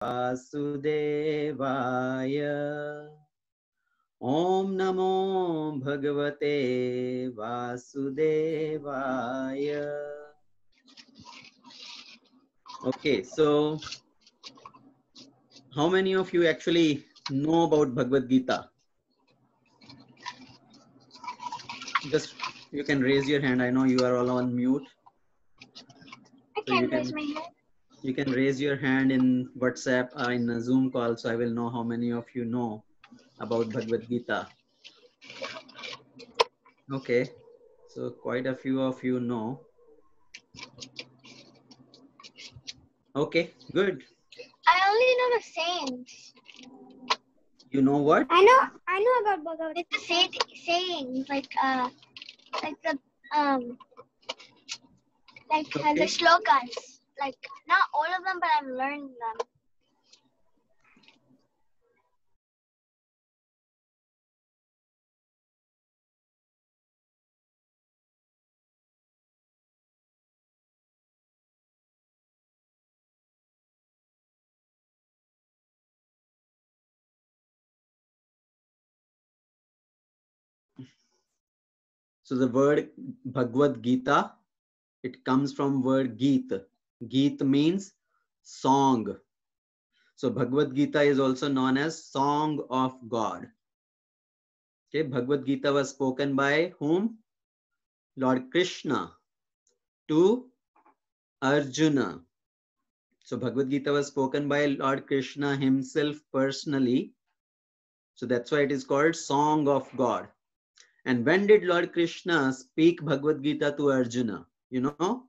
Vasudevaya. Om Namo Bhagavate Vasudevaya. Okay, so how many of you actually know about Bhagavad Gita? Just you can raise your hand. I know you are all on mute. I can raise my hand. You can raise your hand in WhatsApp or in a Zoom call, so I will know how many of you know about Bhagavad Gita. Okay, so quite a few of you know. Okay, good. I only know the sayings. You know what? I know about Bhagavad Gita. Like the sayings, like the Okay. the shlokas. Like not all of them, but I've learned them. So the word Bhagavad Gita, it comes from word Geet. Geet means song. So Bhagavad Gita is also known as Song of God. Okay, Bhagavad Gita was spoken by whom? Lord Krishna to Arjuna. So Bhagavad Gita was spoken by Lord Krishna himself personally. So that's why it is called Song of God. And when did Lord Krishna speak Bhagavad Gita to Arjuna? You know,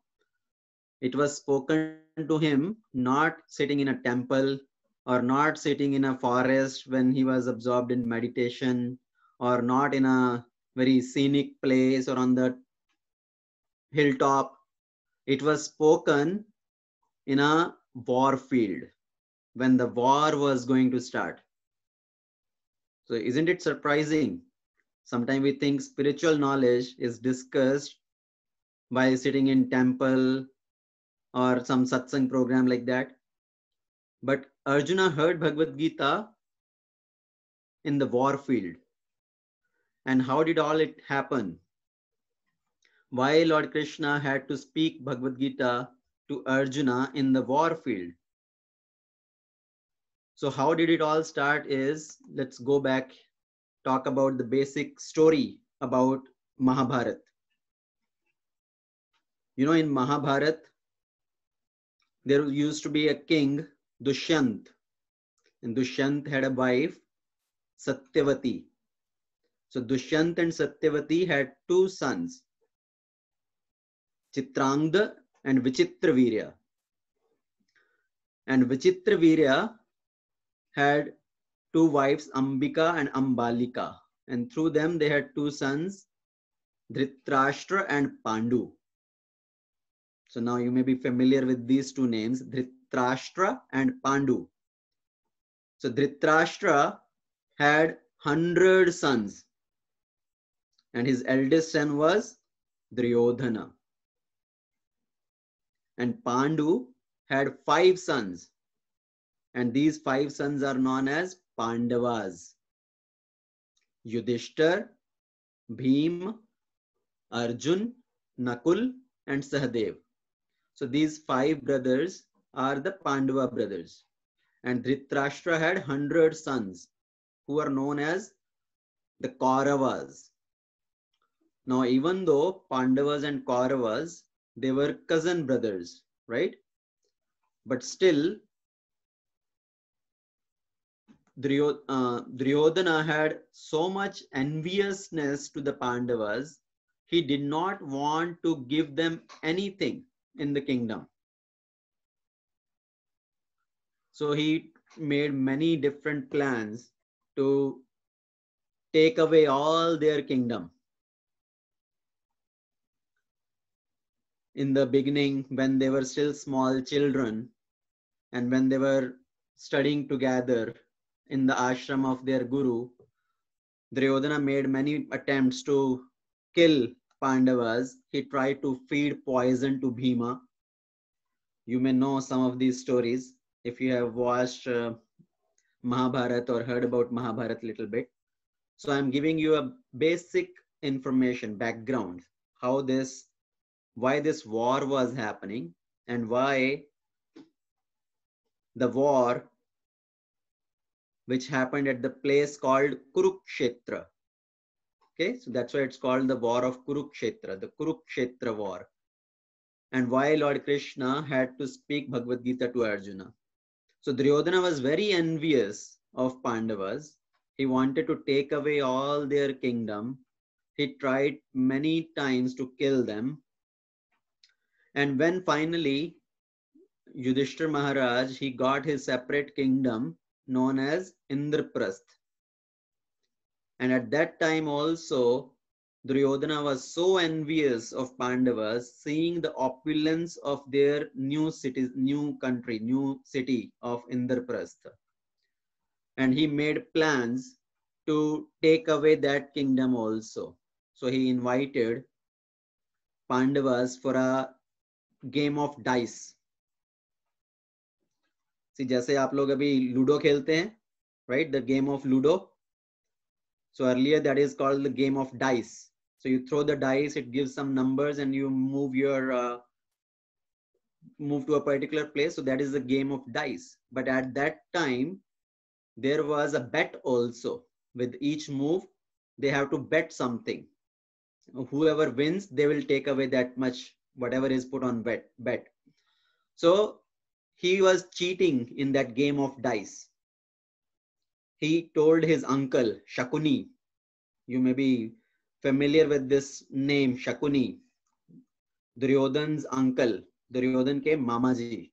it was spoken to him not sitting in a temple or not sitting in a forest when he was absorbed in meditation, or not in a very scenic place or on the hilltop. It was spoken in a war field when the war was going to start. So isn't it surprising? Sometimes we think spiritual knowledge is discussed by sitting in temple or some satsang program like that. But Arjuna heard Bhagavad Gita in the war field. And how did all it happen? Why Lord Krishna had to speak Bhagavad Gita to Arjuna in the war field? So how did it all start is, let's go back, talk about the basic story about Mahabharat. You know, in Mahabharat, there used to be a king, Dushyant. And Dushyant had a wife, Satyavati. So Dushyant and Satyavati had two sons, Chitrangda and Vichitravirya. And Vichitravirya had two wives, Ambika and Ambalika. And through them, they had two sons, Dhritarashtra and Pandu. So now you may be familiar with these two names, Dhritarashtra and Pandu. So Dhritarashtra had 100 sons. And his eldest son was Duryodhana. And Pandu had 5 sons. And these 5 sons are known as Pandavas. Yudhishthir, Bhim, Arjun, Nakul, and Sahadev. So these 5 brothers are the Pandava brothers. And Dhritarashtra had 100 sons who are known as the Kauravas. Now, even though Pandavas and Kauravas, they were cousin brothers, right? But still, Duryodhana had so much enviousness to the Pandavas, he did not want to give them anything in the kingdom. So he made many different plans to take away all their kingdom. In the beginning, when they were still small children, and when they were studying together in the ashram of their guru, Duryodhana made many attempts to kill Pandavas. He tried to feed poison to Bhima. You may know some of these stories. if you have watched Mahabharata or heard about Mahabharata a little bit. So I'm giving you a basic information, background, why this war was happening and why the war which happened at the place called Kurukshetra. Okay, so that's why it's called the War of Kurukshetra, the Kurukshetra War. And why Lord Krishna had to speak Bhagavad Gita to Arjuna. So Duryodhana was very envious of Pandavas. He wanted to take away all their kingdom. He tried many times to kill them. And when finally Yudhishthir Maharaj, he got his separate kingdom known as Indraprasth. And at that time also, Duryodhana was so envious of Pandavas, seeing the opulence of their new city of Indraprastha. And he made plans to take away that kingdom also. So he invited Pandavas for a game of dice. See, जैसे आप लोग अभी ludo खेलते हैं, right? The game of Ludo. So earlier that is called the game of dice. So you throw the dice, it gives some numbers, and you move to a particular place. So that is the game of dice. But at that time, there was a bet also. With each move, they have to bet something. Whoever wins, they will take away that much, whatever is put on bet. So he was cheating in that game of dice. He told his uncle, Shakuni. You may be familiar with this name, Shakuni, Duryodhan's uncle, Duryodhan ke Mamaji.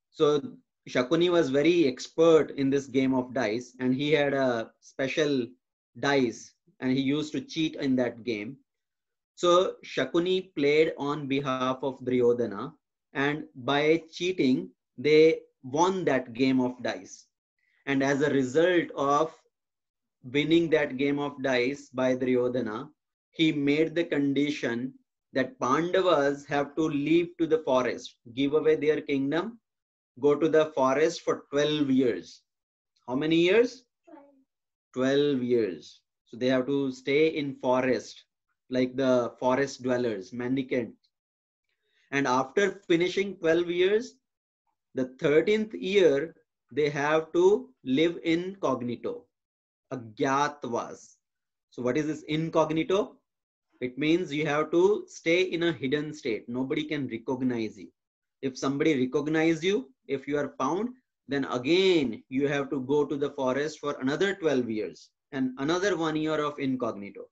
So Shakuni was very expert in this game of dice, and he had a special dice, and he used to cheat in that game. So Shakuni played on behalf of Duryodhana, and by cheating, they won that game of dice. And as a result of winning that game of dice by Duryodhana, he made the condition that Pandavas have to leave to the forest, give away their kingdom, go to the forest for 12 years. How many years? 12 years. So they have to stay in forest, like the forest dwellers, mendicants. And after finishing 12 years, the 13th year, they have to live incognito. Agyatwas. So what is this incognito? It means you have to stay in a hidden state. Nobody can recognize you. If somebody recognizes you, if you are found, then again you have to go to the forest for another 12 years and another 1 year of incognito.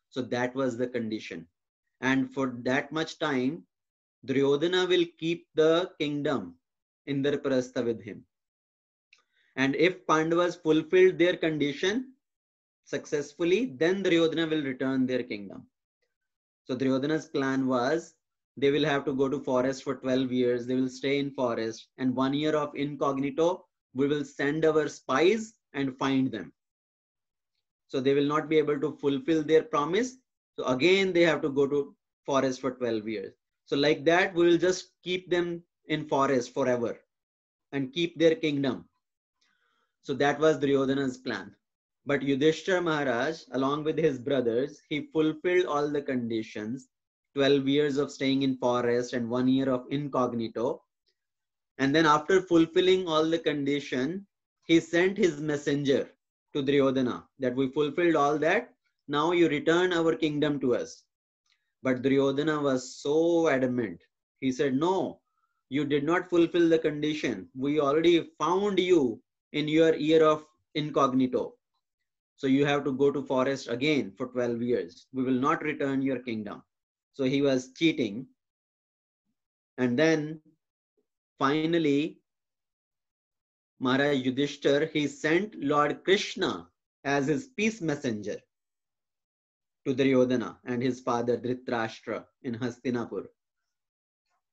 So that was the condition. And for that much time, Duryodhana will keep the kingdom Indraprastha with him. And if Pandavas fulfilled their condition successfully, then Duryodhana will return their kingdom. So Duryodhana's plan was, they will have to go to forest for 12 years. They will stay in forest, and 1 year of incognito, we will send our spies and find them. So they will not be able to fulfill their promise. So again, they have to go to forest for 12 years. So like that, we will just keep them in forest forever and keep their kingdom. So that was Duryodhana's plan. But Yudhishthira Maharaj, along with his brothers, he fulfilled all the conditions, 12 years of staying in forest and 1 year of incognito. And then after fulfilling all the condition, he sent his messenger to Duryodhana that we fulfilled all that. Now you return our kingdom to us. But Duryodhana was so adamant. He said, no, you did not fulfill the condition. We already found you in your year of incognito. So you have to go to forest again for 12 years. We will not return your kingdom. So he was cheating. And then finally, Maharaj Yudhishthir, he sent Lord Krishna as his peace messenger to Duryodhana and his father Dhritarashtra in Hastinapur.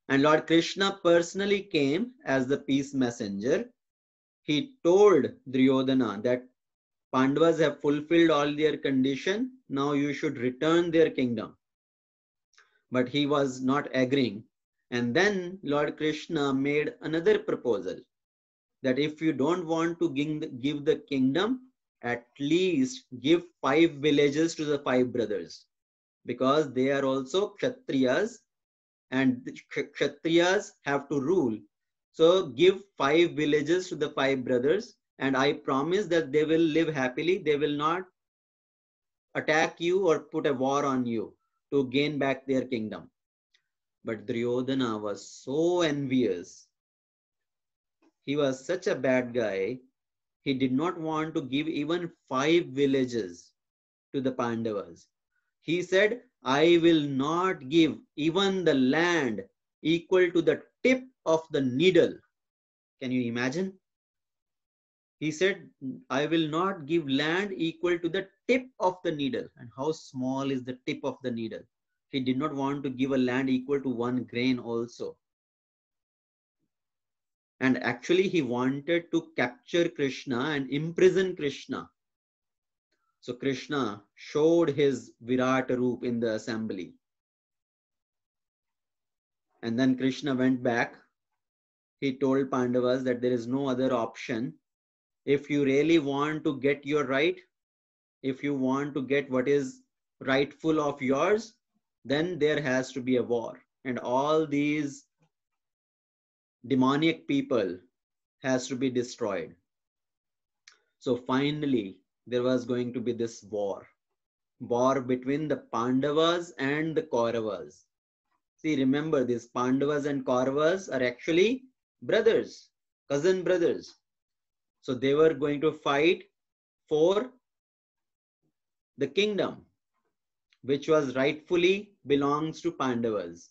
And Lord Krishna personally came as the peace messenger. He told Duryodhana that Pandavas have fulfilled all their condition. Now you should return their kingdom. But he was not agreeing. And then Lord Krishna made another proposal that if you don't want to give the kingdom, at least give 5 villages to the 5 brothers, because they are also Kshatriyas and Kshatriyas have to rule. So give 5 villages to the 5 brothers, and I promise that they will live happily. They will not attack you or put a war on you to gain back their kingdom. But Duryodhana was so envious. He was such a bad guy. He did not want to give even 5 villages to the Pandavas. He said, I will not give even the land equal to the tip of the needle. Can you imagine? He said, I will not give land equal to the tip of the needle. And how small is the tip of the needle? He did not want to give a land equal to 1 grain also. And actually, he wanted to capture Krishna and imprison Krishna. So Krishna showed his Virat Roop in the assembly. And then Krishna went back. He told Pandavas that there is no other option. If you really want to get your right, if you want to get what is rightful of yours, then there has to be a war. And all these demoniac people has to be destroyed. So finally, there was going to be this war between the Pandavas and the Kauravas. See, remember, these Pandavas and Kauravas are actually brothers, cousin brothers. So they were going to fight for the kingdom, which was rightfully belongs to Pandavas.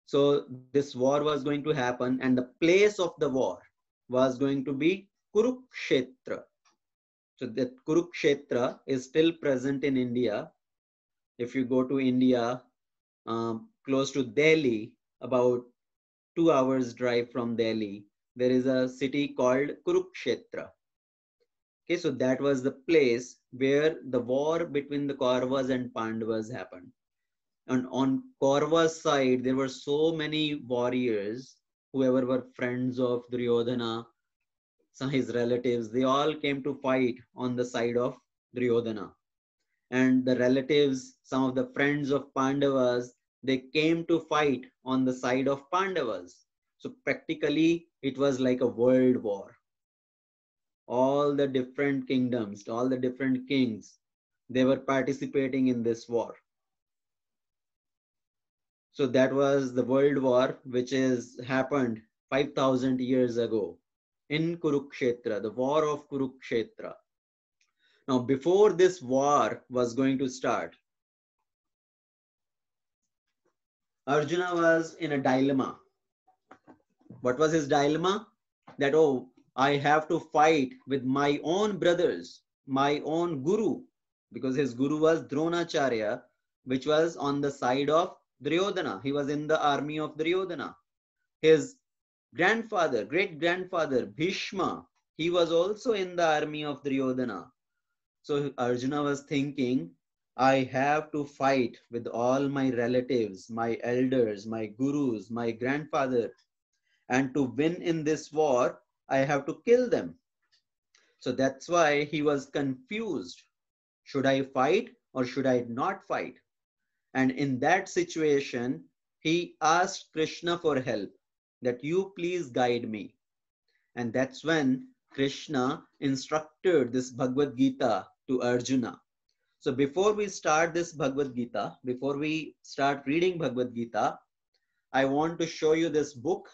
So this war was going to happen, and the place of the war was going to be Kurukshetra. So that Kurukshetra is still present in India. If you go to India, close to Delhi, about 2 hours drive from Delhi, there is a city called Kurukshetra. Okay, so that was the place where the war between the Kauravas and Pandavas happened. And on Kaurava's side, there were so many warriors, whoever were friends of Duryodhana, some his relatives, they all came to fight on the side of Duryodhana. And the relatives, some of the friends of Pandavas, they came to fight on the side of Pandavas. So practically, it was like a world war. All the different kingdoms, all the different kings, they were participating in this war. So that was the world war, which is happened 5,000 years ago in Kurukshetra, the war of Kurukshetra. Now, before this war was going to start, Arjuna was in a dilemma. What was his dilemma? That, oh, I have to fight with my own brothers, my own guru, because his guru was Dronacharya, which was on the side of Duryodhana. He was in the army of Duryodhana. His grandfather, great-grandfather, Bhishma, he was also in the army of Duryodhana. So Arjuna was thinking, I have to fight with all my relatives, my elders, my gurus, my grandfather. And to win in this war, I have to kill them. So that's why he was confused. Should I fight or should I not fight? And in that situation, he asked Krishna for help, that you please guide me. And that's when Krishna instructed this Bhagavad Gita to Arjuna. So before we start this Bhagavad Gita, before we start reading Bhagavad Gita, I want to show you this book.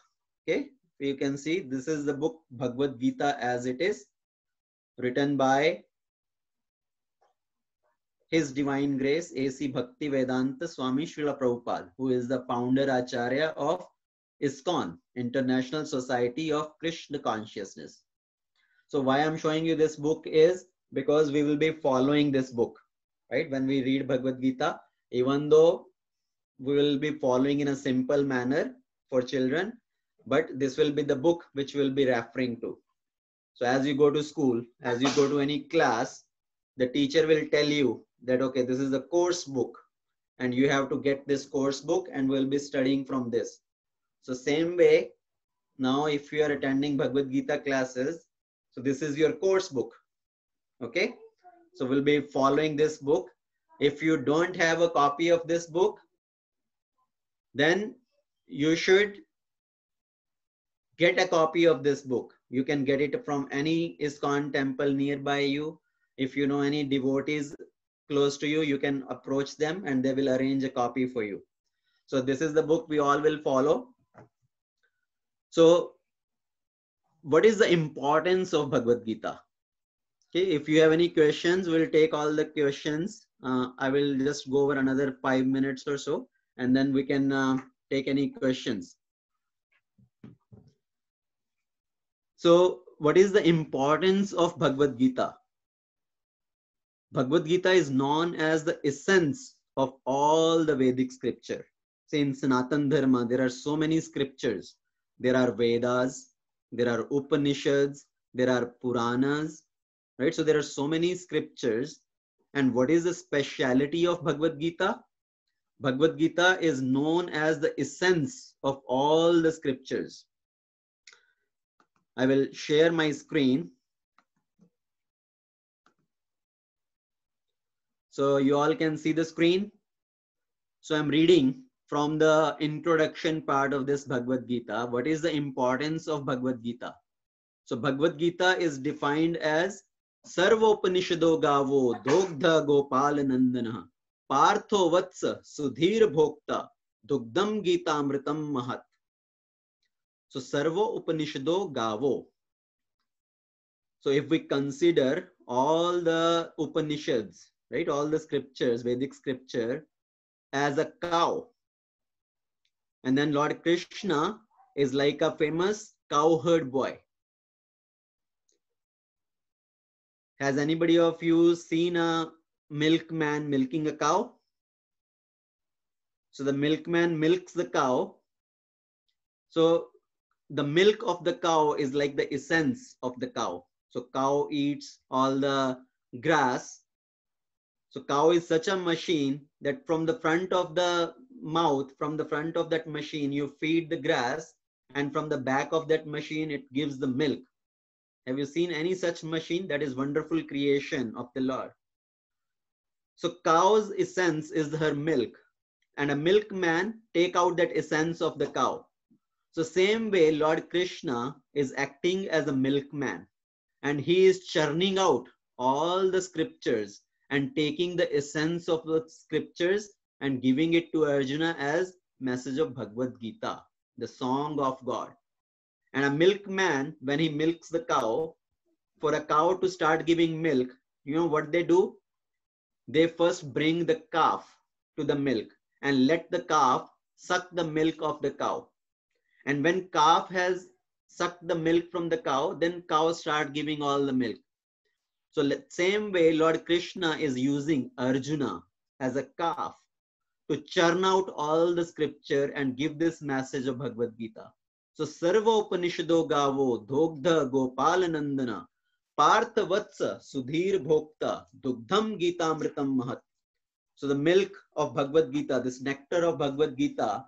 Okay, you can see this is the book Bhagavad Gita as it is, written by His Divine Grace A.C. Bhaktivedanta Swami Srila Prabhupada, who is the founder Acharya of ISKCON, International Society of Krishna Consciousness. So why I'm showing you this book is because we will be following this book, right? When we read Bhagavad Gita, even though we will be following in a simple manner for children, but this will be the book which we'll be referring to. So as you go to school, as you go to any class, the teacher will tell you that, okay, this is the course book. and you have to get this course book, and we'll be studying from this. So same way, now if you are attending Bhagavad Gita classes, so this is your course book. Okay, so we'll be following this book. If you don't have a copy of this book, then you should get a copy of this book. You can get it from any ISKCON temple nearby you. If you know any devotees close to you, you can approach them and they will arrange a copy for you. So this is the book we all will follow. So what is the importance of Bhagavad Gita? Okay, if you have any questions, we'll take all the questions. I will just go over another 5 minutes or so, and then we can take any questions. So what is the importance of Bhagavad Gita? Bhagavad Gita is known as the essence of all the Vedic scripture. Say in Sanatan Dharma, there are so many scriptures. There are Vedas, there are Upanishads, there are Puranas, right? So there are so many scriptures. And what is the speciality of Bhagavad Gita? Bhagavad Gita is known as the essence of all the scriptures. I will share my screen. So you all can see the screen. So I'm reading from the introduction part of this Bhagavad Gita. What is the importance of Bhagavad Gita? So Bhagavad Gita is defined as Sarvopanishado Gavo Dogdha Gopal Nandana Partho Vatsa Sudhir Bhokta Dugdam Gita Amritam Mahat. So Sarvo Upanishado Gavo. So if we consider all the Upanishads, right, all the scriptures, Vedic scripture, as a cow, and then Lord Krishna is like a famous cowherd boy. Has anybody of you seen a milkman milking a cow? So the milkman milks the cow. So the milk of the cow is like the essence of the cow. So cow eats all the grass. So cow is such a machine that from the front of the mouth, from the front of that machine, you feed the grass, and from the back of that machine, it gives the milk. Have you seen any such machine? That is wonderful creation of the Lord. So cow's essence is her milk, and a milkman take out that essence of the cow. So same way, Lord Krishna is acting as a milkman, and he is churning out all the scriptures and taking the essence of the scriptures and giving it to Arjuna as message of Bhagavad Gita, the song of God. And a milkman, when he milks the cow, for a cow to start giving milk, you know what they do? They first bring the calf to the milk and let the calf suck the milk of the cow. And when calf has sucked the milk from the cow, then cow start giving all the milk. So same way, Lord Krishna is using Arjuna as a calf to churn out all the scripture and give this message of Bhagavad Gita. So Sarva Upanishado Gavo Dogdha Gopalanandana Partha Vatsa Sudhir Bhokta Dugdham Gita Amritam Mahat. So the milk of Bhagavad Gita, this nectar of Bhagavad Gita,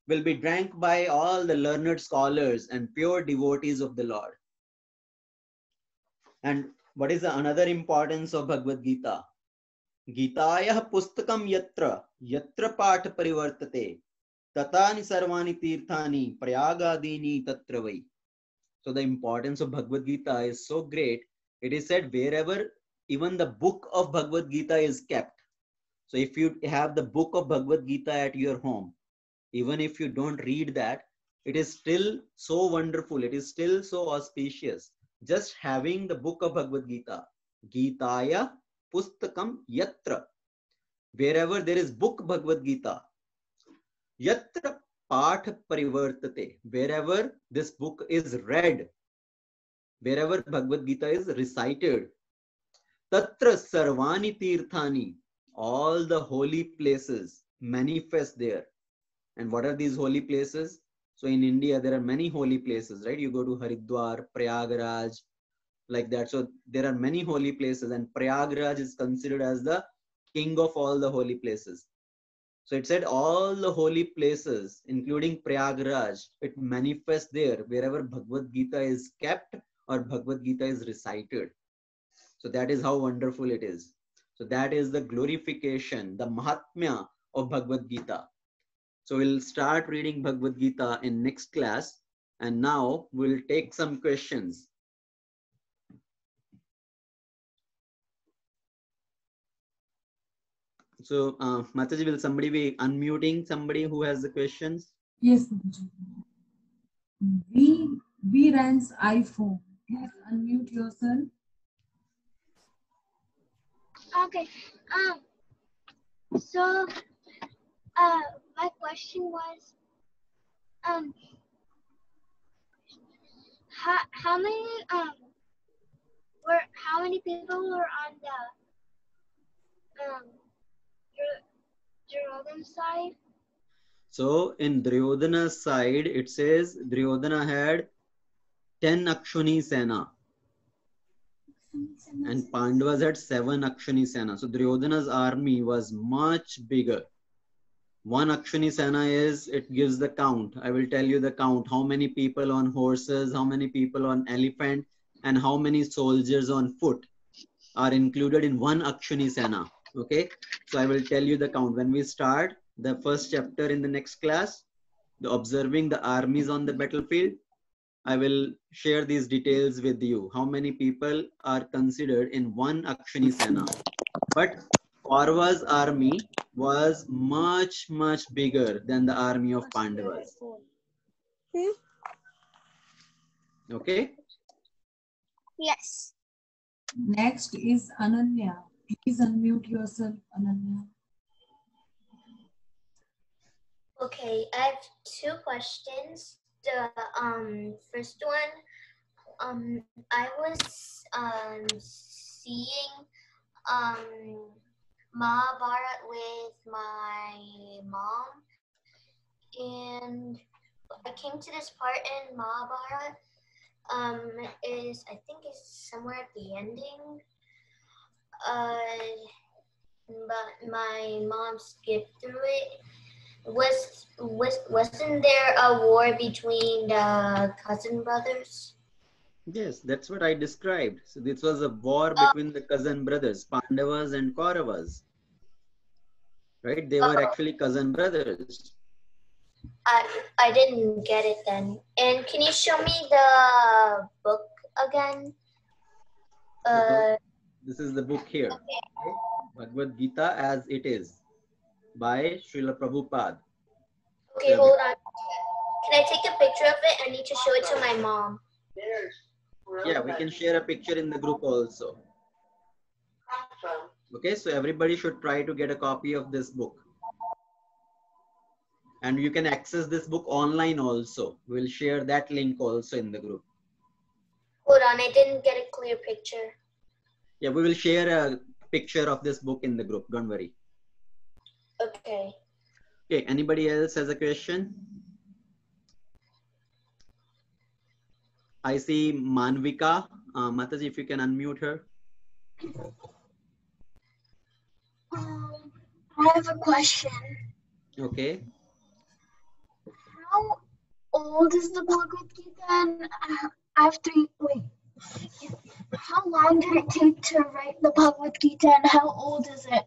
will be drank by all the learned scholars and pure devotees of the Lord. And what is another importance of Bhagavad Gita? Gitayah pustakam yatra path parivartate tatani sarvani tirthani prayagadini tatravai. So the importance of Bhagavad Gita is so great. It is said wherever even the book of Bhagavad Gita is kept. So if you have the book of Bhagavad Gita at your home, even if you don't read that, it is still so wonderful. It is still so auspicious. Just having the book of Bhagavad Gita, Gitaya Pustakam Yatra, wherever there is book Bhagavad Gita, Yatra Path Parivartate, wherever this book is read, wherever Bhagavad Gita is recited, Tatra Sarvani Tirthani, all the holy places manifest there. And what are these holy places? So in India, there are many holy places, right? You go to Haridwar, Prayagraj, like that. So there are many holy places, and Prayagraj is considered as the king of all the holy places. So it said all the holy places, including Prayagraj, it manifests there wherever Bhagavad Gita is kept or Bhagavad Gita is recited. So that is how wonderful it is. So that is the glorification, the Mahatmya of Bhagavad Gita. So we'll start reading Bhagavad Gita in next class. And now we'll take some questions. So Mataji, will somebody be unmuting somebody who has the questions? Yes, Mataji. V Rans iPhone. Please unmute yourself. Okay. So, my question was, how many people were on the Duryodhana side? So in Duryodhana's side, it says Duryodhana had 10 Akshuni Sena. And Pandavas had 7 Akshuni Sena. So Duryodhana's army was much bigger. One Akshuni Sena is, it gives the count. I will tell you the count. How many people on horses, how many people on elephant, and how many soldiers on foot are included in one Akshuni Sena. Okay. So I will tell you the count. When we start the first chapter in the next class, the observing the armies on the battlefield, I will share these details with you. How many people are considered in one Akshini Sena? But Kaurava's army was much, much bigger than the army of Pandavas. Okay? Yes. Next is Ananya. Please unmute yourself, Ananya. Okay, I have 2 questions. The first one, I was seeing Mahabharat with my mom, and I came to this part in Mahabharat. I think it's somewhere at the ending. But my mom skipped through it. Wasn't there a war between the cousin brothers? Yes, that's what I described. So this was a war between the cousin brothers, Pandavas and Kauravas. Right? They were actually cousin brothers. I didn't get it then. And can you show me the book again? This is the book here. Okay. Bhagavad Gita as it is by Srila Prabhupada. Okay, hold on. Can I take a picture of it? I need to show it to my mom. Yeah, we can share a picture in the group also. Okay, so everybody should try to get a copy of this book. And you can access this book online also. We'll share that link also in the group. Hold on, I didn't get a clear picture. Yeah, we will share a picture of this book in the group. Don't worry. Okay. Okay, anybody else has a question? I see Manvika. Mataji, if you can unmute her. I have a question. Okay. How old is the Bhagavad Gita? And I have 3. Wait. How long did it take to write the Bhagavad Gita, and how old is it?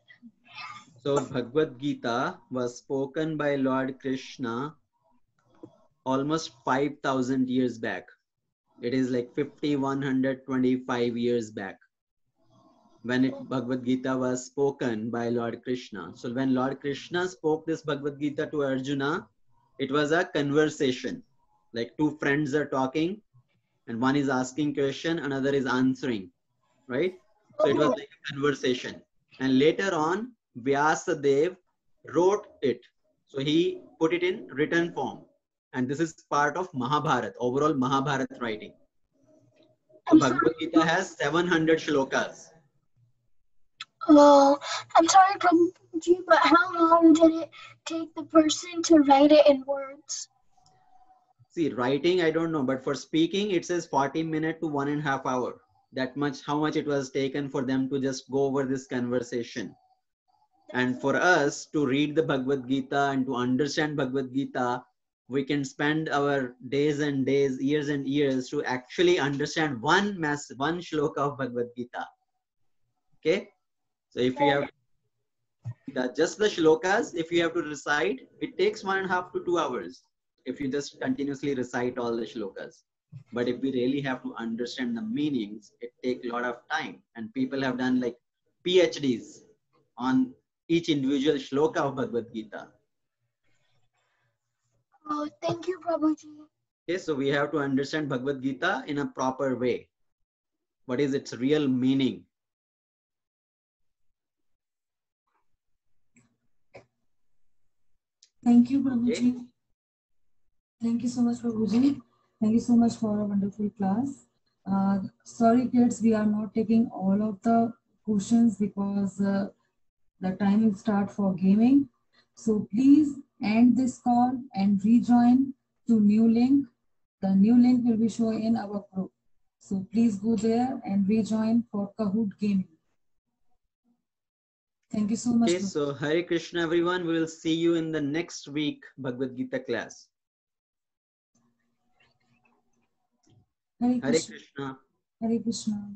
So Bhagavad Gita was spoken by Lord Krishna almost 5,000 years back. It is like 5,125 years back when Bhagavad Gita was spoken by Lord Krishna. So when Lord Krishna spoke this Bhagavad Gita to Arjuna, it was a conversation. Like 2 friends are talking and one is asking question, another is answering, right? So it was like a conversation. And later on, Vyasadeva wrote it. So he put it in written form. And this is part of Mahabharata, overall Mahabharata writing. So Bhagavad Gita has 700 shlokas. Well, I'm sorry, Prabhuji, but how long did it take the person to write it in words? See, writing, I don't know, but for speaking, it says 40 minutes to 1.5 hours. That much, how much it was taken for them to just go over this conversation. And for us to read the Bhagavad Gita and to understand Bhagavad Gita, we can spend our days and days, years and years to actually understand one shloka of Bhagavad Gita. Okay? So if you have just the shlokas, if you have to recite, it takes 1.5 to 2 hours if you just continuously recite all the shlokas. But if we really have to understand the meanings, it takes a lot of time. And people have done like PhDs on each individual shloka of Bhagavad Gita. Oh, thank you, Prabhuji. Okay, so we have to understand Bhagavad Gita in a proper way. What is its real meaning? Thank you, Prabhuji. Okay. Thank you so much, Prabhuji. Thank you so much for a wonderful class. Sorry, kids, we are not taking all of the questions because the time will start for gaming. So please end this call and rejoin to new link. The new link will be shown in our group. So please go there and rejoin for Kahoot Gaming. Thank you so much. Okay, so Hare Krishna, everyone. We will see you in the next week Bhagavad Gita class. Hare Hare Krishna. Krishna. Hare Krishna.